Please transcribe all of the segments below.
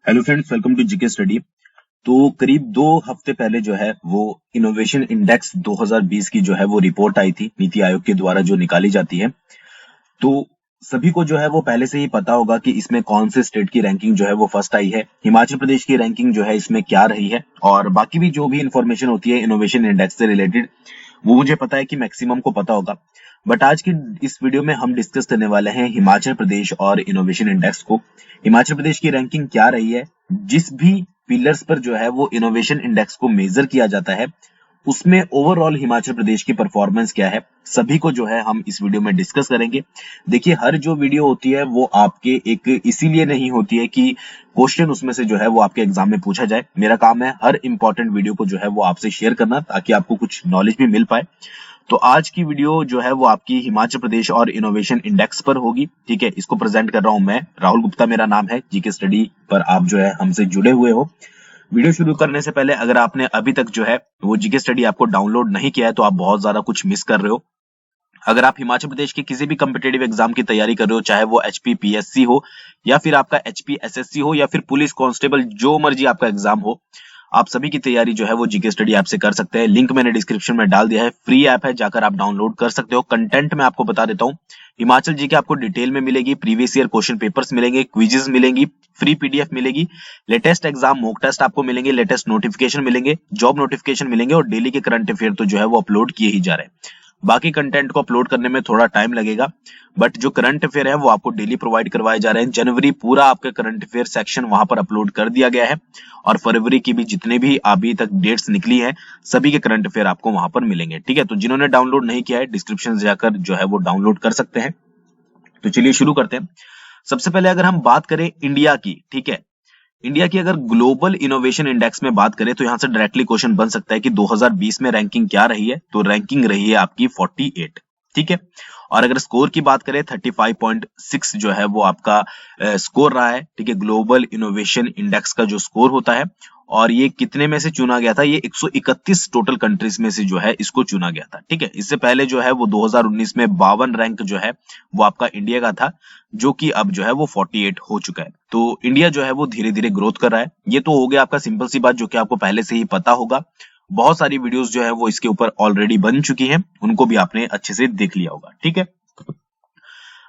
Hello friends, welcome to GK study. तो करीब 2 हफ्ते पहले जो है वो इनोवेशन इंडेक्स 2020 की जो है वो रिपोर्ट आई थी, नीति आयोग के द्वारा जो निकाली जाती है। तो सभी को जो है वो पहले से ही पता होगा कि इसमें कौन से स्टेट की रैंकिंग जो है वो फर्स्ट आई है, हिमाचल प्रदेश की रैंकिंग जो है इसमें क्या रही है, और बाकी भी जो भी इंफॉर्मेशन होती है इनोवेशन इंडेक्स से रिलेटेड वो मुझे पता है कि मैक्सिमम को पता होगा। बट आज की इस वीडियो में हम डिस्कस करने वाले हैं हिमाचल प्रदेश और इनोवेशन इंडेक्स को। हिमाचल प्रदेश की रैंकिंग क्या रही है, जिस भी पिलर्स पर जो है वो इनोवेशन इंडेक्स को मेजर किया जाता है उसमें ओवरऑल हिमाचल प्रदेश की परफॉर्मेंस क्या है, सभी को जो है हम इस वीडियो में डिस्कस करेंगे। देखिए, हर जो वीडियो होती है वो आपके एक इसीलिए नहीं होती है कि क्वेश्चन उसमें से जो है वो आपके एग्जाम में पूछा जाए। मेरा काम है हर इंपॉर्टेंट वीडियो को जो है वो आपसे शेयर करना, ताकि आपको कुछ नॉलेज भी मिल पाए। तो आज की वीडियो जो है वो आपकी हिमाचल प्रदेश और इनोवेशन इंडेक्स पर होगी। ठीक है, इसको प्रेजेंट कर रहा हूं मैं, राहुल गुप्ता मेरा नाम है। जीके स्टडी पर आप जो है हमसे जुड़े हुए हो। वीडियो शुरू करने से पहले अगर आपने अभी तक जो है वो जीके स्टडी आपको डाउनलोड नहीं किया है तो आप बहुत ज्यादा कुछ मिस कर रहे हो। अगर आप हिमाचल प्रदेश के किसी भी कम्पिटेटिव एग्जाम की तैयारी कर रहे हो, चाहे वो HPPSC हो या फिर आपका HPSSC हो या फिर पुलिस कांस्टेबल, जो मर्जी आपका एग्जाम हो, आप सभी की तैयारी जो है वो जीके स्टडी ऐप से कर सकते हैं। लिंक मैंने डिस्क्रिप्शन में डाल दिया है, फ्री ऐप है, जाकर आप डाउनलोड कर सकते हो। कंटेंट में आपको बता देता हूँ, हिमाचल जीके आपको डिटेल में मिलेगी, प्रीवियस ईयर क्वेश्चन पेपर्स मिलेंगे, क्विजेस मिलेंगी, फ्री PDF मिलेगी, लेटेस्ट एग्जाम मॉक टेस्ट आपको मिलेंगे, लेटेस्ट नोटिफिकेशन मिलेंगे, जॉब नोटिफिकेशन मिलेंगे, और डेली के करंट अफेयर तो जो है वो अपलोड किए ही जा रहे हैं। बाकी कंटेंट को अपलोड करने में थोड़ा टाइम लगेगा, बट जो करंट अफेयर है वो आपको डेली प्रोवाइड करवाए जा रहे हैं। जनवरी पूरा आपका करंट अफेयर सेक्शन वहां पर अपलोड कर दिया गया है, और फरवरी की भी जितने भी अभी तक डेट्स निकली हैं सभी के करंट अफेयर आपको वहां पर मिलेंगे। ठीक है, तो जिन्होंने डाउनलोड नहीं किया है डिस्क्रिप्शन से जाकर जो है वो डाउनलोड कर सकते हैं। तो चलिए शुरू करते हैं। सबसे पहले अगर हम बात करें इंडिया की, ठीक है, इंडिया की अगर ग्लोबल इनोवेशन इंडेक्स में बात करें तो यहां से डायरेक्टली क्वेश्चन बन सकता है कि 2020 में रैंकिंग क्या रही है, तो रैंकिंग रही है आपकी 48। ठीक है, और अगर स्कोर की बात करें 35.6 जो है वो आपका स्कोर रहा है। ठीक है, ग्लोबल इनोवेशन इंडेक्स का जो स्कोर होता है, और ये कितने में से चुना गया था, ये 131 टोटल कंट्रीज में से जो है इसको चुना गया था। ठीक है, इससे पहले जो है वो 2019 में 52 रैंक जो है वो आपका इंडिया का था, जो कि अब जो है वो 48 हो चुका है। तो इंडिया जो है वो धीरे धीरे ग्रोथ कर रहा है। ये तो हो गया आपका सिंपल सी बात, जो कि आपको पहले से ही पता होगा। बहुत सारी वीडियोस जो है वो इसके ऊपर ऑलरेडी बन चुकी हैं, उनको भी आपने अच्छे से देख लिया होगा। ठीक है,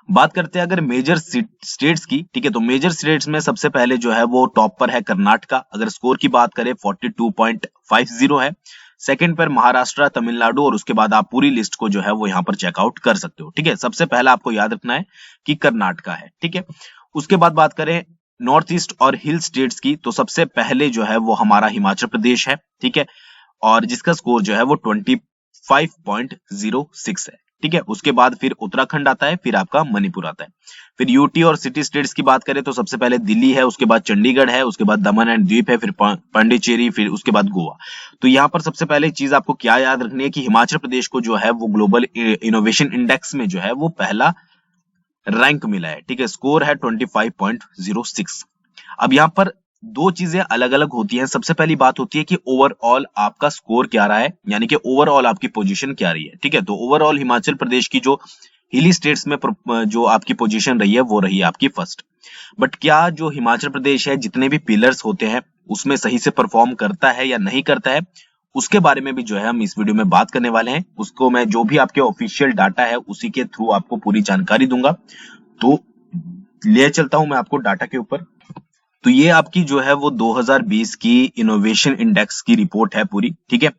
बात करते हैं अगर मेजर स्टेट्स की। ठीक है, तो मेजर स्टेट्स में सबसे पहले जो है वो टॉप पर है कर्नाटका। अगर स्कोर की बात करें 42.50 है। सेकंड पर महाराष्ट्र, तमिलनाडु, और उसके बाद आप पूरी लिस्ट को जो है वो यहाँ पर चेकआउट कर सकते हो। ठीक है, सबसे पहला आपको याद रखना है कि कर्नाटका है। ठीक है, उसके बाद बात करें नॉर्थ ईस्ट और हिल स्टेट्स की, तो सबसे पहले जो है वो हमारा हिमाचल प्रदेश है। ठीक है, और जिसका स्कोर जो है वो 25.06 है। ठीक है, उसके बाद फिर उत्तराखंड आता है, फिर आपका मणिपुर आता है। फिर यूटी और सिटी स्टेट्स की बात करें तो सबसे पहले दिल्ली है, उसके बाद चंडीगढ़ है, उसके बाद दमन एंड द्वीप है, फिर पांडिचेरी, फिर उसके बाद गोवा। तो यहाँ पर सबसे पहले चीज आपको क्या याद रखनी है कि हिमाचल प्रदेश को जो है वो ग्लोबल इनोवेशन इंडेक्स में जो है वो पहला रैंक मिला है। ठीक है, स्कोर है 25.06। अब यहाँ पर दो चीजें अलग अलग होती हैं। सबसे पहली बात होती है कि ओवरऑल आपका स्कोर क्या रहा है, यानी कि ओवरऑल आपकी पोजीशन क्या रही है। ठीक है, तो ओवरऑल हिमाचल प्रदेश की जो हिली स्टेट्स में जो आपकी पोजीशन रही है वो रही है आपकी फर्स्ट। बट क्या जो हिमाचल प्रदेश है जितने भी पिलर्स होते हैं उसमें सही से परफॉर्म करता है या नहीं करता है, उसके बारे में भी जो है हम इस वीडियो में बात करने वाले हैं। उसको मैं जो भी आपके ऑफिशियल डाटा है उसी के थ्रू आपको पूरी जानकारी दूंगा। तो ले चलता हूं मैं आपको डाटा के ऊपर। तो ये आपकी जो है वो 2020 की इनोवेशन इंडेक्स की रिपोर्ट है पूरी। ठीक है,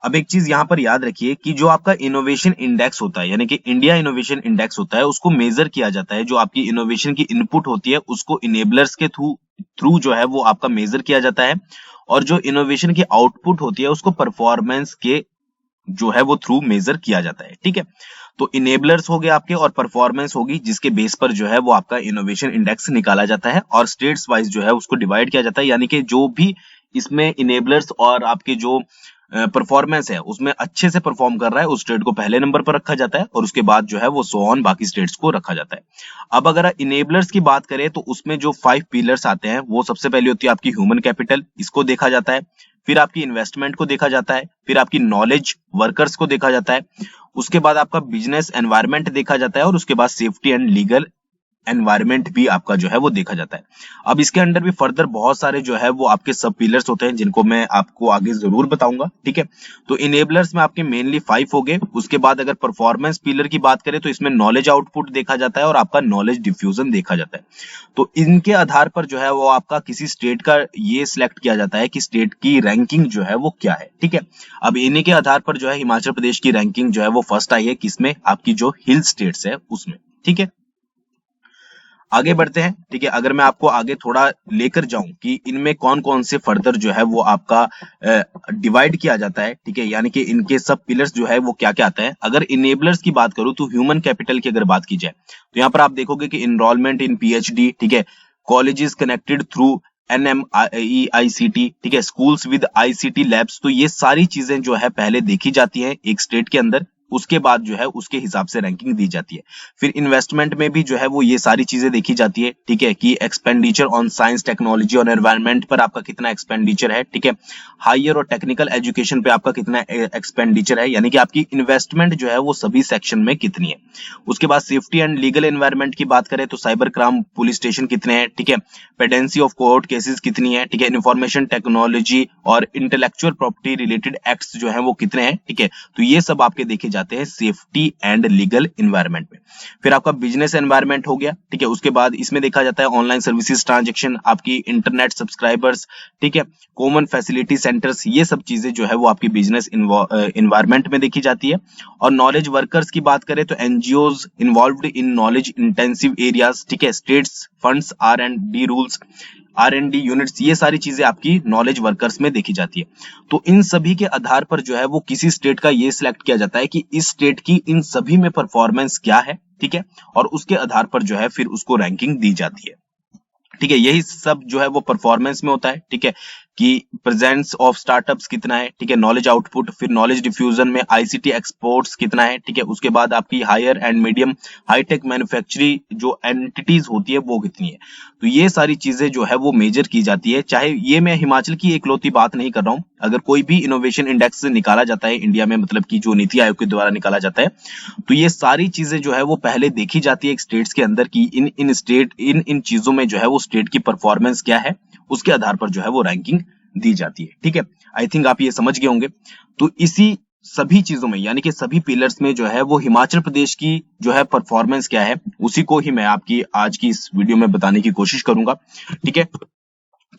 अब एक चीज यहां पर याद रखिए कि जो आपका इनोवेशन इंडेक्स होता है, यानी कि इंडिया इनोवेशन इंडेक्स होता है, उसको मेजर किया जाता है। जो आपकी इनोवेशन की इनपुट होती है उसको इनेबलर्स के थ्रू जो है वो आपका मेजर किया जाता है, और जो इनोवेशन की आउटपुट होती है उसको परफॉर्मेंस के जो है वो थ्रू मेजर किया जाता है। ठीक है, तो इनेबलर्स हो गए आपके, और परफॉर्मेंस होगी, जिसके बेस पर जो है वो आपका इनोवेशन इंडेक्स निकाला जाता है, और स्टेट्स वाइज जो है उसको डिवाइड किया जाता है। यानी कि जो भी इसमें इनेबलर्स और आपके जो परफॉर्मेंस है उसमें अच्छे से परफॉर्म कर रहा है, उस स्टेट को पहले नंबर पर रखा जाता है, और उसके बाद जो है वो सो ऑन बाकी स्टेट्स को रखा जाता है। अब अगर इनेबलर्स की बात करें तो उसमें जो 5 पिलर्स आते हैं, वो सबसे पहले होती है आपकी ह्यूमन कैपिटल, इसको देखा जाता है। फिर आपकी इन्वेस्टमेंट को देखा जाता है, फिर आपकी नॉलेज वर्कर्स को देखा जाता है, उसके बाद आपका बिजनेस एनवायरनमेंट देखा जाता है, और उसके बाद सेफ्टी एंड लीगल एनवायरमेंट भी आपका जो है वो देखा जाता है। अब इसके अंडर भी फर्दर बहुत सारे जो है वो आपके सब पिलर्स होते हैं, जिनको मैं आपको आगे जरूर बताऊंगा, ठीक है। तो इनेबलर्स में आपके मेनली 5 हो गए। उसके बाद अगर परफॉर्मेंस पिलर की बात करें तो इसमें नॉलेज आउटपुट देखा जाता है और आपका नॉलेज डिफ्यूजन देखा जाता है। तो इनके आधार पर जो है वो आपका किसी स्टेट का ये सिलेक्ट किया जाता है कि स्टेट की रैंकिंग जो है वो क्या है, ठीक है। अब इन्हीं के आधार पर जो है हिमाचल प्रदेश की रैंकिंग जो है वो फर्स्ट आई है, किसमें, आपकी जो हिल स्टेट्स है उसमें, ठीक है। आगे बढ़ते हैं, ठीक है। अगर मैं आपको आगे थोड़ा लेकर जाऊं कि इनमें कौन कौन से फर्दर जो है वो आपका डिवाइड किया जाता है, ठीक है, यानी कि इनके सब पिलर्स जो है वो क्या क्या आता है। अगर इनेबलर्स की बात करूं तो ह्यूमन कैपिटल की अगर बात की जाए तो यहाँ पर आप देखोगे कि इनरोलमेंट इन पीएचडी, ठीक है, कॉलेजेस कनेक्टेड थ्रू NMEICT, ठीक है, स्कूल्स विद ICT लैब्स। तो ये सारी चीजें जो है पहले देखी जाती है एक स्टेट के अंदर, उसके बाद जो है उसके हिसाब से रैंकिंग दी जाती है। फिर इन्वेस्टमेंट में भी जो है वो ये सारी चीजें देखी जाती है, ठीक है, कि एक्सपेंडिचर ऑन साइंस टेक्नोलॉजी और एनवायरनमेंट पर आपका कितना एक्सपेंडिचर है, ठीक है। हायर और टेक्निकल एजुकेशन पे आपका कितना एक्सपेंडिचर है, यानी कि आपकी इन्वेस्टमेंट जो है वो सभी सेक्शन में कितनी है। उसके बाद सेफ्टी एंड लीगल एनवायरनमेंट की बात करें तो साइबर क्राइम पुलिस स्टेशन कितने हैं, ठीक है, पेडेंसी ऑफ कोर्ट केसेस कितनी है, ठीक है, इंफॉर्मेशन टेक्नोलॉजी और इंटेलेक्चुअल प्रॉपर्टी रिलेटेड एक्ट्स जो है वो कितने हैं, ठीक है। तो ये सब आपके देखे जाते हैं सेफ्टी एंड लीगल एनवायरनमेंट में। फिर आपका बिजनेस एनवायरनमेंट हो गया, ठीक है। उसके बाद इसमें देखा जाता है ऑनलाइन सर्विसेज ट्रांजैक्शन, आपकी इंटरनेट सब्सक्राइबर्स, ठीक है, कॉमन फैसिलिटी सेंटर्स, ये सब चीजें जो है वो आपकी बिजनेस एनवायरनमेंट में देखी जाती है। और नॉलेज वर्कर्स की बात करें तो NGOs involved in knowledge intensive areas, ठीक है, states funds, R&D rules, R&D units, ये सारी चीजें आपकी नॉलेज वर्कर्स में देखी जाती है। तो इन सभी के आधार पर जो है वो किसी स्टेट का ये सिलेक्ट किया जाता है कि इस स्टेट की इन सभी में परफॉर्मेंस क्या है, ठीक है, और उसके आधार पर जो है फिर उसको रैंकिंग दी जाती है, ठीक है। यही सब जो है वो परफॉर्मेंस में होता है, ठीक है, कि प्रेजेंस ऑफ स्टार्टअप्स कितना है, ठीक है, नॉलेज आउटपुट, फिर नॉलेज डिफ्यूजन में ICT एक्सपोर्ट्स कितना है, ठीक है, उसके बाद आपकी higher and medium hi-tech manufacturing जो एंटिटीज होती है वो कितनी है। तो ये सारी चीजें जो है वो मेजर की जाती है। चाहे ये मैं हिमाचल की एकलौती बात नहीं कर रहा हूं, अगर कोई भी इनोवेशन इंडेक्स निकाला जाता है इंडिया में, मतलब कि जो नीति आयोग के द्वारा निकाला जाता है, तो ये सारी चीजें जो है वो पहले देखी जाती है एक स्टेट्स के अंदर की इन चीजों में जो है वो स्टेट की परफॉर्मेंस क्या है, उसके आधार पर जो है वो रैंकिंग दी जाती है, ठीक है। आई थिंक आप ये समझ गए होंगे। तो इसी सभी चीजों में यानी कि सभी पिलर्स में जो है वो हिमाचल प्रदेश की जो है परफॉर्मेंस क्या है, उसी को ही मैं आपकी आज की इस वीडियो में बताने की कोशिश करूंगा, ठीक है।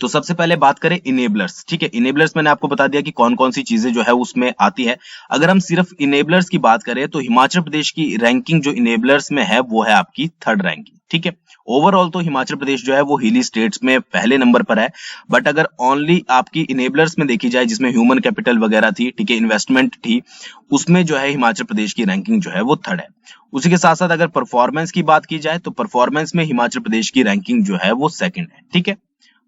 तो सबसे पहले बात करें इनेबलर्स, ठीक है। इनेबलर्स मैंने आपको बता दिया कि कौन कौन सी चीजें जो है उसमें आती है। अगर हम सिर्फ इनेबलर्स की बात करें तो हिमाचल प्रदेश की रैंकिंग जो इनेबलर्स में है वो है आपकी 3rd रैंकिंग, ठीक है। ओवरऑल तो हिमाचल प्रदेश जो है वो हिली स्टेट्स में पहले नंबर पर है, बट अगर ओनली आपकी इनेबलर्स में देखी जाए जिसमें ह्यूमन कैपिटल वगैरह थी, ठीक है, इन्वेस्टमेंट थी, उसमें जो है हिमाचल प्रदेश की रैंकिंग जो है वो 3rd है। उसी के साथ साथ अगर परफॉर्मेंस की बात की जाए तो परफॉर्मेंस में हिमाचल प्रदेश की रैंकिंग जो है वो 2nd है, ठीक है।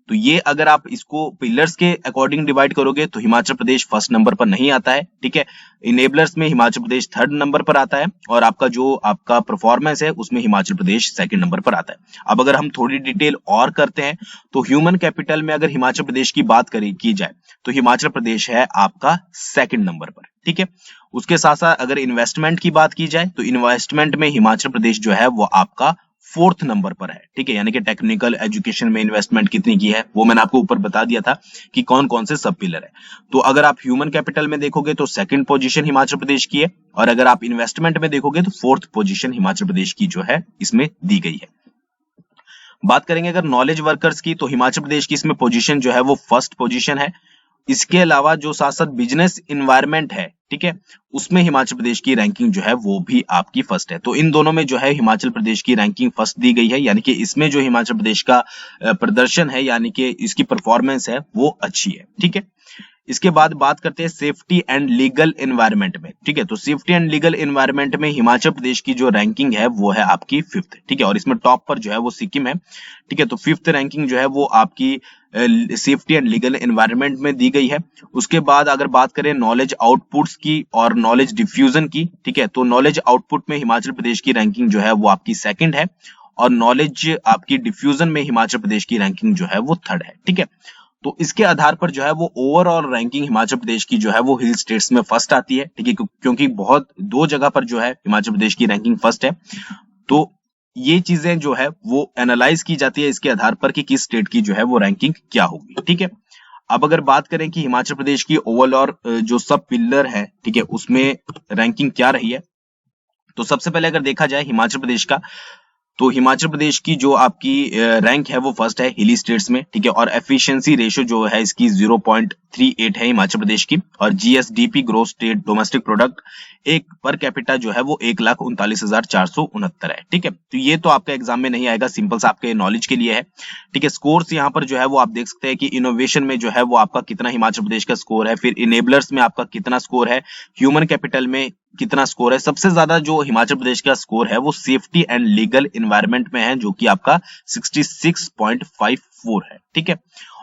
तो ये अगर आप इसको पिलर्स के अकॉर्डिंग डिवाइड करोगे तो हिमाचल प्रदेश 1st नंबर पर नहीं आता है, ठीक है। इनेबलर्स में हिमाचल प्रदेश 3rd नंबर पर आता है और आपका जो आपका परफॉर्मेंस है उसमें हिमाचल प्रदेश 2nd नंबर पर आता है। अब अगर हम थोड़ी डिटेल और करते हैं तो ह्यूमन कैपिटल में अगर हिमाचल प्रदेश की बात की जाए तो हिमाचल प्रदेश है आपका 2nd नंबर पर, ठीक है। उसके साथ साथ अगर इन्वेस्टमेंट की बात की जाए तो इन्वेस्टमेंट में हिमाचल प्रदेश जो है वो आपका 4th नंबर पर है, ठीक है, यानी कि टेक्निकल एजुकेशन में इन्वेस्टमेंट कितनी की है वो मैंने आपको ऊपर बता दिया था कि कौन कौन से सब पिलर है। तो अगर आप ह्यूमन कैपिटल में देखोगे तो 2nd पोजीशन हिमाचल प्रदेश की है और अगर आप इन्वेस्टमेंट में देखोगे तो 4th पोजीशन हिमाचल प्रदेश की जो है इसमें दी गई है। बात करेंगे अगर नॉलेज वर्कर्स की तो हिमाचल प्रदेश की इसमें पोजीशन जो है वो 1st पोजीशन है। इसके अलावा जो साथ साथ बिजनेस इन्वायरमेंट है, ठीक है, उसमें हिमाचल प्रदेश की रैंकिंग जो है वो भी आपकी 1st है। तो इन दोनों में जो है हिमाचल प्रदेश की रैंकिंग 1st दी गई है, यानी कि इसमें जो हिमाचल प्रदेश का प्रदर्शन है यानी कि इसकी परफॉर्मेंस है वो अच्छी है, ठीक है। इसके बाद बात करते हैं सेफ्टी एंड लीगल एनवायरनमेंट में, ठीक है। तो सेफ्टी एंड लीगल एनवायरनमेंट में हिमाचल प्रदेश की जो रैंकिंग है वो है आपकी 5th, ठीक है, और इसमें टॉप पर जो है वो सिक्किम है, ठीक है। तो 5th रैंकिंग जो है वो आपकी सेफ्टी एंड लीगल एनवायरनमेंट में दी गई है। उसके बाद अगर बात करें नॉलेज आउटपुट्स की और नॉलेज डिफ्यूजन की, ठीक है, तो नॉलेज आउटपुट में हिमाचल प्रदेश की रैंकिंग जो है वो आपकी 2nd है और नॉलेज आपकी डिफ्यूजन में हिमाचल प्रदेश की रैंकिंग जो है वो 3rd है, ठीक है। तो इसके आधार पर जो है वो ओवरऑल रैंकिंग हिमाचल प्रदेश की जो है वो हिल स्टेट्स में 1st आती है, ठीक है, क्योंकि बहुत 2 जगह पर जो है हिमाचल प्रदेश की रैंकिंग 1st है। तो ये चीजें जो है वो एनालाइज की जाती है इसके आधार पर कि किस स्टेट की जो है वो रैंकिंग क्या होगी, ठीक है। अब अगर बात करें कि हिमाचल प्रदेश की ओवरऑल जो सब पिलर है, ठीक है, उसमें रैंकिंग क्या रही है, तो सबसे पहले अगर देखा जाए हिमाचल प्रदेश का, तो हिमाचल प्रदेश की जो आपकी रैंक है वो फर्स्ट है हिली स्टेट्स में, ठीक है। और एफिशिएंसी रेशियो जो है इसकी 0.38 है हिमाचल प्रदेश की। और GSDP growth state domestic product एक पर कैपिटा जो है वो 1,39,469 है, ठीक है। तो ये तो आपका एग्जाम में नहीं आएगा, सिंपल सा आपके नॉलेज के लिए है, ठीक है। स्कोर्स यहाँ पर जो है वो आप देख सकते हैं कि इनोवेशन में जो है वो आपका कितना हिमाचल प्रदेश का स्कोर है, फिर इनेबलर्स में आपका कितना स्कोर है, ह्यूमन कैपिटल में कितना स्कोर है। सबसे ज्यादा जो हिमाचल प्रदेश का स्कोर है वो सेफ्टी एंड लीगल एनवायरनमेंट में है, जो कि आपका 66.54 है, ठीक है।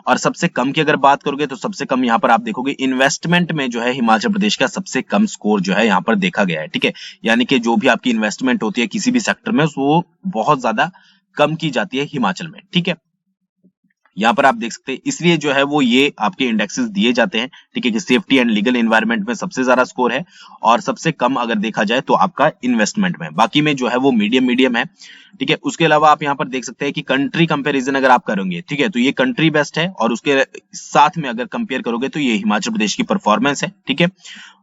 और सबसे कम की अगर बात करोगे तो सबसे कम यहाँ पर आप देखोगे इन्वेस्टमेंट में जो है हिमाचल प्रदेश का सबसे कम स्कोर जो है यहाँ पर देखा गया है, ठीक है। यानी कि जो भी आपकी इन्वेस्टमेंट होती है किसी भी सेक्टर में वो बहुत ज्यादा कम की जाती है हिमाचल में, ठीक है। यहाँ पर आप देख सकते हैं, इसलिए जो है वो ये आपके इंडेक्सेस दिए जाते हैं, ठीक है, कि सेफ्टी एंड लीगल एनवायरनमेंट में सबसे ज्यादा स्कोर है और सबसे कम अगर देखा जाए तो आपका इन्वेस्टमेंट में, बाकी में जो है वो मीडियम मीडियम है, ठीक है। उसके अलावा आप यहाँ पर देख सकते हैं कि कंट्री कंपैरिजन अगर आप करोगे, ठीक है, तो ये कंट्री बेस्ट है और उसके साथ में अगर कंपेयर करोगे तो ये हिमाचल प्रदेश की परफॉर्मेंस है, ठीक है।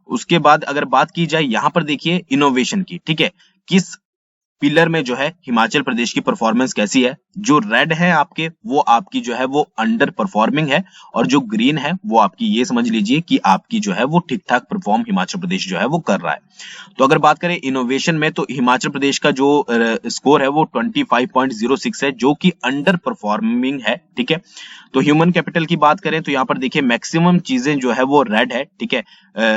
उसके बाद अगर बात की जाए यहाँ पर देखिए इनोवेशन की, ठीक है, किस पिलर में जो है हिमाचल प्रदेश की परफॉर्मेंस कैसी है। जो रेड है आपके वो आपकी जो है वो अंडर परफॉर्मिंग है और जो ग्रीन है वो आपकी ये समझ लीजिए कि आपकी जो है वो ठीक ठाक परफॉर्म हिमाचल प्रदेश जो है वो कर रहा है। तो अगर बात करें इनोवेशन में तो हिमाचल प्रदेश का जो स्कोर है वो 25.06 है, जो कि अंडर परफॉर्मिंग है, ठीक है। तो ह्यूमन कैपिटल की बात करें तो यहाँ पर देखिए मैक्सिमम चीजें जो है वो रेड है, ठीक है।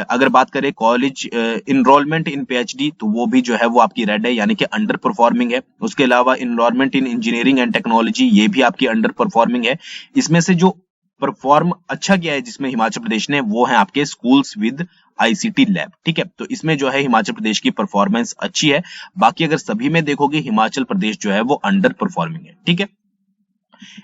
अगर बात करें कॉलेज इनरोलमेंट इन पीएचडी तो वो भी जो है वो आपकी रेड है, यानी कि अंडर परफॉर्मिंग है। उसके अलावा enrolment in engineering and technology ये भी आपकी अंडर परफॉर्मिंग है। इसमें से जो परफॉर्म अच्छा किया है जिसमें हिमाचल प्रदेश ने, वो है आपके स्कूल्स विद आईसीटी लैब, ठीक है। तो इसमें जो है हिमाचल प्रदेश की परफॉर्मेंस अच्छी है। बाकी अगर सभी में देखोगे हिमाचल प्रदेश जो है वो अंडर परफॉर्मिंग है, ठीक है।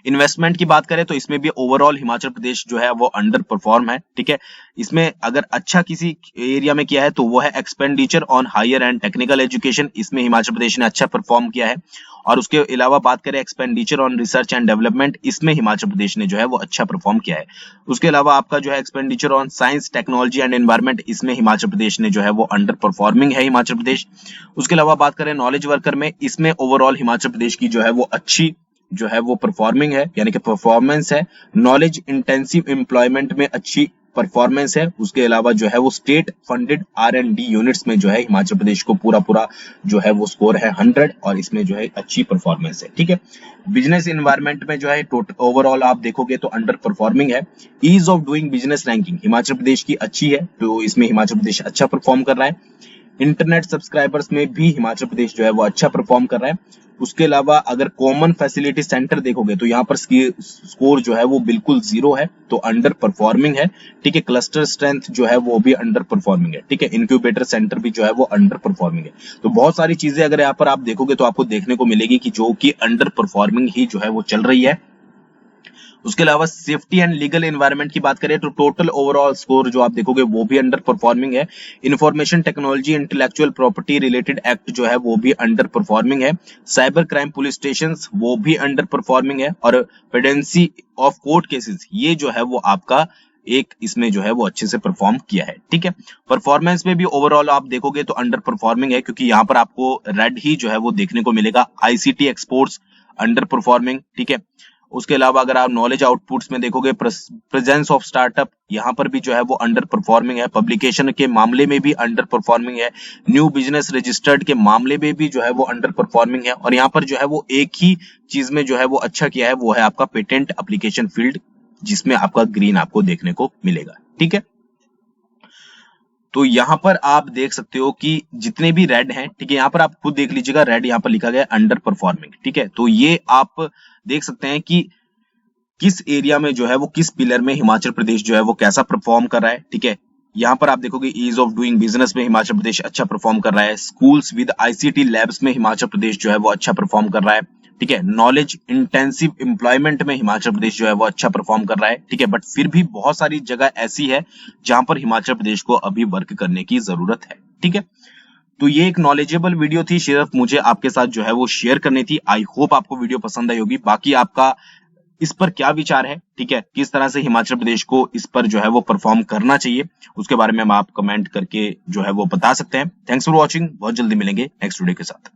इन्वेस्टमेंट की बात करें तो इसमें भी ओवरऑल हिमाचल प्रदेश जो है वो अंडर परफॉर्म है, ठीक है। इसमें अगर अच्छा किसी एरिया में किया है तो वो है expenditure on higher and technical education, इसमें हिमाचल प्रदेश ने अच्छा परफॉर्म किया है। और उसके अलावा बात करें expenditure on research and development, इसमें हिमाचल प्रदेश ने जो है वो अच्छा परफॉर्म किया है। उसके अलावा आपका जो है expenditure on science technology and environment, इसमें हिमाचल प्रदेश ने जो है वो अंडर परफॉर्मिंग है हिमाचल प्रदेश। उसके अलावा बात करें नॉलेज वर्कर में, इसमें ओवरऑल हिमाचल प्रदेश की जो है वो अच्छी जो है वो परफॉर्मिंग है, यानी कि परफॉर्मेंस है। नॉलेज इंटेंसिव एम्प्लॉयमेंट में अच्छी परफॉर्मेंस है। उसके अलावा जो है वो स्टेट फंडेड R&D यूनिट्स में जो है हिमाचल प्रदेश को पूरा जो है वो स्कोर है 100 और इसमें जो है अच्छी परफॉर्मेंस है, ठीक है। बिजनेस एनवायरनमेंट में जो है टोटल ओवरऑल आप देखोगे तो अंडर परफॉर्मिंग है। Ease of doing business ranking Himachal Pradesh की अच्छी है, तो इसमें हिमाचल प्रदेश अच्छा परफॉर्म कर रहा है। इंटरनेट सब्सक्राइबर्स में भी हिमाचल प्रदेश जो है वो अच्छा परफॉर्म कर रहा है। उसके अलावा अगर कॉमन फैसिलिटी सेंटर देखोगे तो यहाँ पर स्कोर जो है वो बिल्कुल 0 है, तो अंडर परफॉर्मिंग है, ठीक है। क्लस्टर स्ट्रेंथ जो है वो भी अंडर परफॉर्मिंग है, ठीक है। इंक्यूबेटर सेंटर भी जो है वो अंडर परफॉर्मिंग है। तो बहुत सारी चीजें अगर यहाँ पर आप देखोगे तो आपको देखने को मिलेगी कि जो कि अंडर परफॉर्मिंग ही जो है वो चल रही है। उसके अलावा सेफ्टी एंड लीगल एनवायरनमेंट की बात करें तो टोटल ओवरऑल स्कोर जो आप देखोगे वो भी अंडर परफॉर्मिंग है। Information technology intellectual property related act जो है वो भी अंडर परफॉर्मिंग है। साइबर क्राइम पुलिस स्टेशन वो भी अंडर परफॉर्मिंग है। और पेडेंसी ऑफ कोर्ट केसेस ये जो है वो आपका एक इसमें जो है वो अच्छे से परफॉर्म किया है, ठीक है। परफॉर्मेंस में भी ओवरऑल आप देखोगे तो अंडर परफॉर्मिंग है, क्योंकि यहाँ पर आपको रेड ही जो है वो देखने को मिलेगा। आईसीटी एक्सपोर्ट्स अंडर परफॉर्मिंग, ठीक है। उसके अलावा अगर आप नॉलेज आउटपुट्स में देखोगे प्रेजेंस ऑफ स्टार्टअप यहाँ पर भी जो है वो अंडर परफॉर्मिंग है। पब्लिकेशन के मामले में भी अंडर परफॉर्मिंग है। न्यू बिजनेस रजिस्टर्ड के मामले में भी जो है वो अंडर परफॉर्मिंग है। और यहाँ पर जो है वो एक ही चीज में जो है वो अच्छा किया है, वो है आपका पेटेंट एप्लीकेशन फील्ड, जिसमें आपका ग्रीन आपको देखने को मिलेगा, ठीक है। तो यहाँ पर आप देख सकते हो कि जितने भी रेड हैं, ठीक है, यहाँ पर आप खुद देख लीजिएगा, रेड यहाँ पर लिखा गया अंडर परफॉर्मिंग, ठीक है। तो ये आप देख सकते हैं कि किस एरिया में जो है वो किस पिलर में हिमाचल प्रदेश जो है वो कैसा परफॉर्म कर रहा है, ठीक है। यहाँ पर आप देखोगे ईज ऑफ डूइंग बिजनेस में हिमाचल प्रदेश अच्छा परफॉर्म कर रहा है। स्कूल्स विद आईसीटी लैब्स में हिमाचल प्रदेश जो है वो अच्छा परफॉर्म कर रहा है, ठीक है। नॉलेज इंटेंसिव एम्प्लॉयमेंट में हिमाचल प्रदेश जो है वो अच्छा परफॉर्म कर रहा है, ठीक है। बट फिर भी बहुत सारी जगह ऐसी है जहां पर हिमाचल प्रदेश को अभी वर्क करने की जरूरत है, ठीक है। तो ये एक नॉलेजेबल वीडियो थी, सिर्फ मुझे आपके साथ जो है वो शेयर करनी थी। आई होप आपको वीडियो पसंद आई होगी। बाकी आपका इस पर क्या विचार है, ठीक है, किस तरह से हिमाचल प्रदेश को इस पर जो है वो परफॉर्म करना चाहिए, उसके बारे में आप कमेंट करके जो है वो बता सकते हैं। Thanks for watching. बहुत जल्दी मिलेंगे नेक्स्ट वीडियो के साथ।